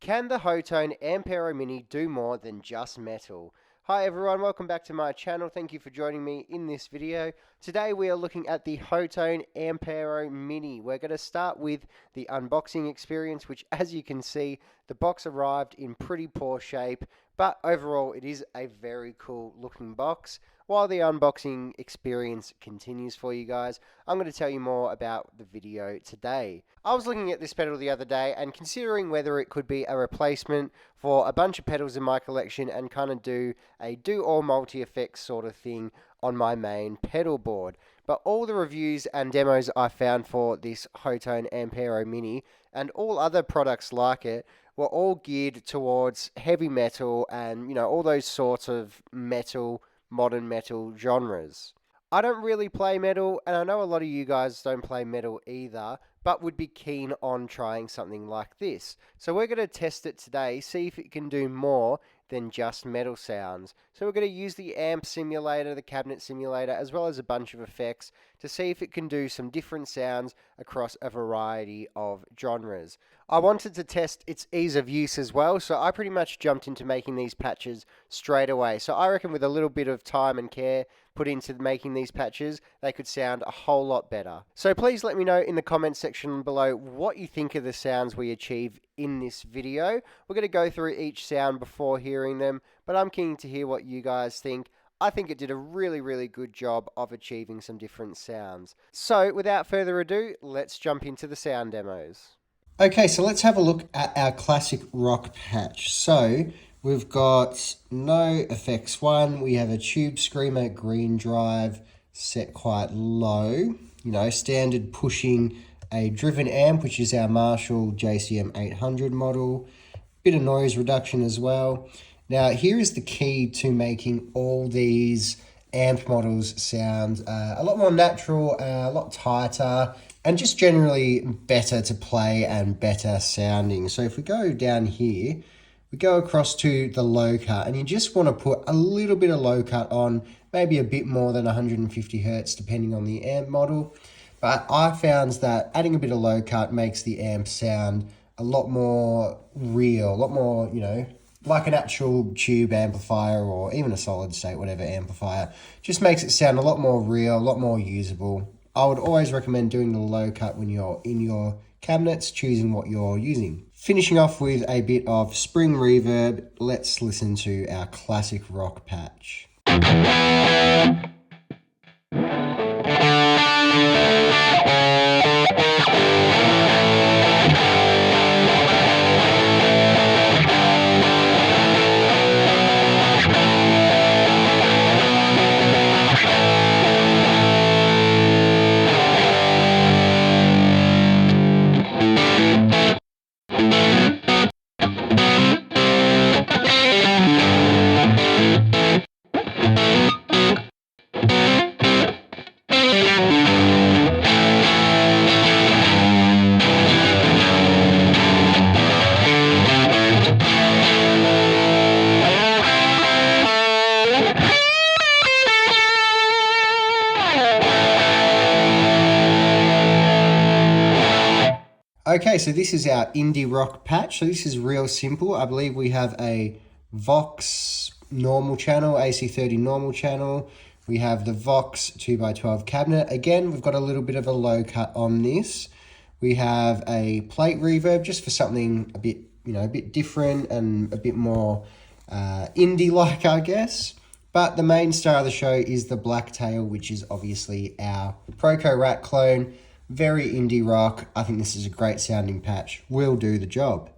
Can the Hotone Ampero Mini do more than just metal? Hi everyone, welcome back to my channel. Thank you for joining me in this video. Today we are looking at the Hotone Ampero Mini. We're going to start with the unboxing experience, which as you can see, the box arrived in pretty poor shape, but overall it is a very cool looking box. While the unboxing experience continues for you guys, I'm going to tell you more about the video today. I was looking at this pedal the other day and considering whether it could be a replacement for a bunch of pedals in my collection and kind of do a do-all multi-effects sort of thing on my main pedal board. But all the reviews and demos I found for this Hotone Ampero Mini and all other products like it were all geared towards heavy metal and, all those sorts of modern metal genres. I don't really play metal, and I know a lot of you guys don't play metal either, but would be keen on trying something like this. So we're going to test it today, see if it can do more than just metal sounds. So we're going to use the amp simulator, the cabinet simulator, as well as a bunch of effects to see if it can do some different sounds across a variety of genres. I wanted to test its ease of use as well, so I pretty much jumped into making these patches straight away. So I reckon with a little bit of time and care put into making these patches, they could sound a whole lot better. So please let me know in the comment section below what you think of the sounds we achieve in this video. We're going to go through each sound before hearing them, but I'm keen to hear what you guys think. I think it did a really good job of achieving some different sounds. So without further ado, let's jump into the sound demos. Okay, so let's have a look at our classic rock patch. So we've got no effects one. We have a Tube Screamer green drive set quite low. Standard pushing a driven amp, which is our Marshall JCM 800 model. Bit of noise reduction as well. Now, here is the key to making all these amp models sound a lot more natural, a lot tighter, and just generally better to play and better sounding. So if we go down here, we go across to the low cut, and you just want to put a little bit of low cut on, maybe a bit more than 150 hertz depending on the amp model. But I found that adding a bit of low cut makes the amp sound a lot more real, a lot more, like an actual tube amplifier or even a solid state, whatever amplifier. Just makes it sound a lot more real, a lot more usable. I would always recommend doing the low cut when you're in your cabinets, choosing what you're using. Finishing off with a bit of spring reverb, let's listen to our classic rock patch. Okay, so this is our indie rock patch. So this is real simple. I believe we have a Vox normal channel, AC30 normal channel. We have the Vox 2x12 cabinet. Again, we've got a little bit of a low cut on this. We have a plate reverb just for something a bit, a bit different and a bit more indie-like, I guess. But the main star of the show is the Blacktail, which is obviously our Proco Rat clone. Very indie rock. I think this is a great sounding patch. Will do the job.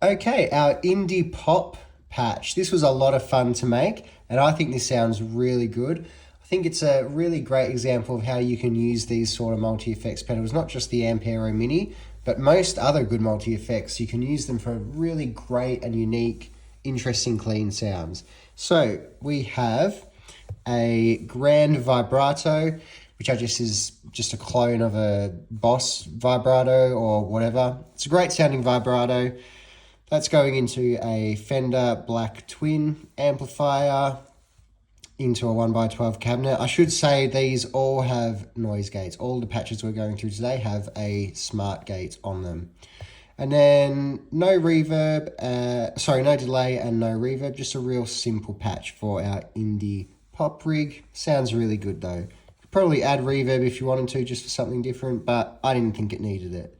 Okay, our indie pop patch. This was a lot of fun to make, and I think this sounds really good. I think it's a really great example of how you can use these sort of multi-effects pedals, not just the Ampero Mini, but most other good multi-effects. You can use them for really great and unique, interesting, clean sounds. So we have a grand vibrato, which I guess is just a clone of a Boss vibrato or whatever. It's a great sounding vibrato. That's going into a Fender Black Twin amplifier into a 1x12 cabinet. I should say these all have noise gates. All the patches we're going through today have a smart gate on them. And then no reverb, no delay and no reverb. Just a real simple patch for our indie pop rig. Sounds really good though. Could probably add reverb if you wanted to, just for something different, but I didn't think it needed it.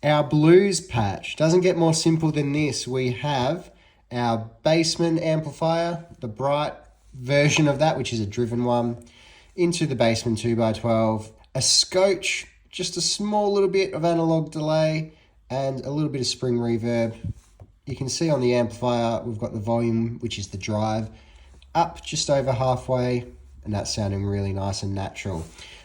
Our blues patch doesn't get more simple than this. We have our Bassman amplifier, the bright version of that, which is a driven one, into the Bassman 2x12, a scotch, just a small little bit of analog delay, and a little bit of spring reverb. You can see on the amplifier, we've got the volume, which is the drive, up just over halfway, and that's sounding really nice and natural.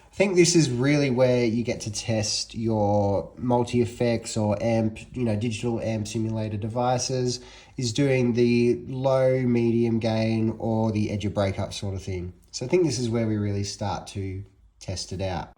I think this is really where you get to test your multi-effects or amp, digital amp simulator devices, is doing the low, medium gain or the edge of breakup sort of thing. So I think this is where we really start to test it out.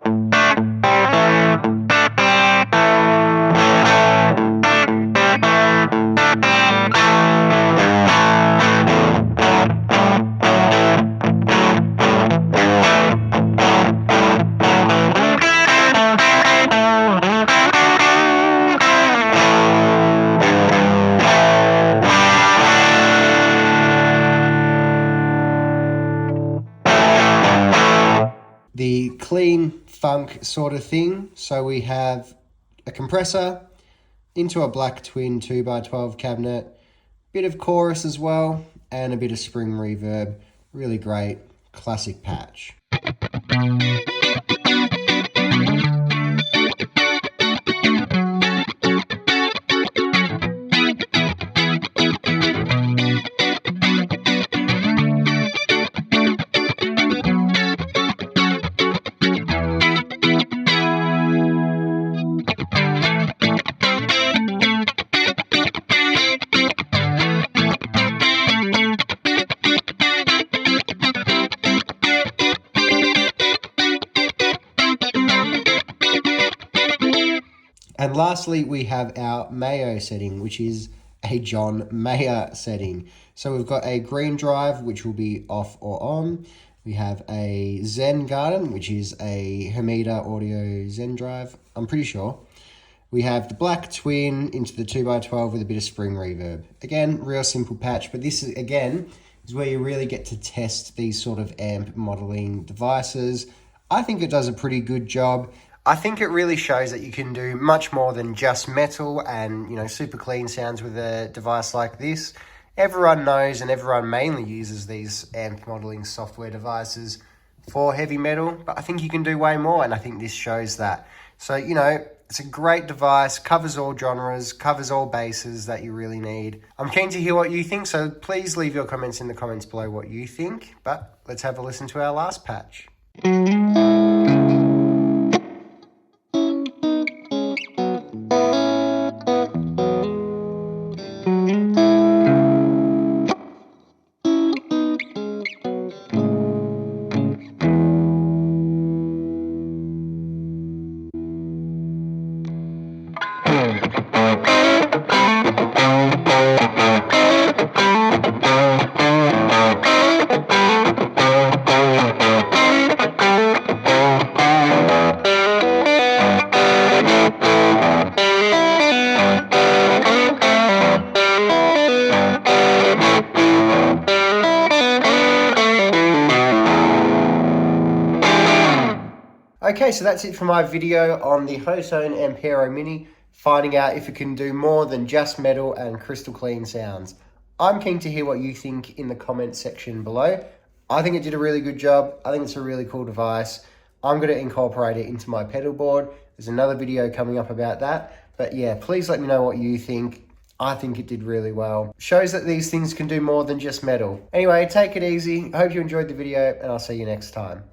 The clean funk sort of thing. So we have a compressor into a Black Twin 2x12 cabinet, bit of chorus as well, and a bit of spring reverb. Really great, classic patch. And lastly, we have our Mayo setting, which is a John Mayer setting. So we've got a green drive, which will be off or on. We have a Zen Garden, which is a Hermida Audio Zen drive, I'm pretty sure. We have the Black Twin into the 2x12 with a bit of spring reverb. Again, real simple patch, but this is, again, is where you really get to test these sort of amp modeling devices. I think it does a pretty good job. I think it really shows that you can do much more than just metal and, super clean sounds with a device like this. Everyone knows and everyone mainly uses these amp modeling software devices for heavy metal, but I think you can do way more, and I think this shows that. So, it's a great device, covers all genres, covers all bases that you really need. I'm keen to hear what you think, so please leave your comments in the comments below what you think, but let's have a listen to our last patch. Okay, so that's it for my video on the Hotone Ampero Mini, finding out if it can do more than just metal and crystal clean sounds. I'm keen to hear what you think in the comments section below. I think it did a really good job. I think it's a really cool device. I'm going to incorporate it into my pedal board. There's another video coming up about that. But yeah, please let me know what you think. I think it did really well. Shows that these things can do more than just metal. Anyway, take it easy. I hope you enjoyed the video, and I'll see you next time.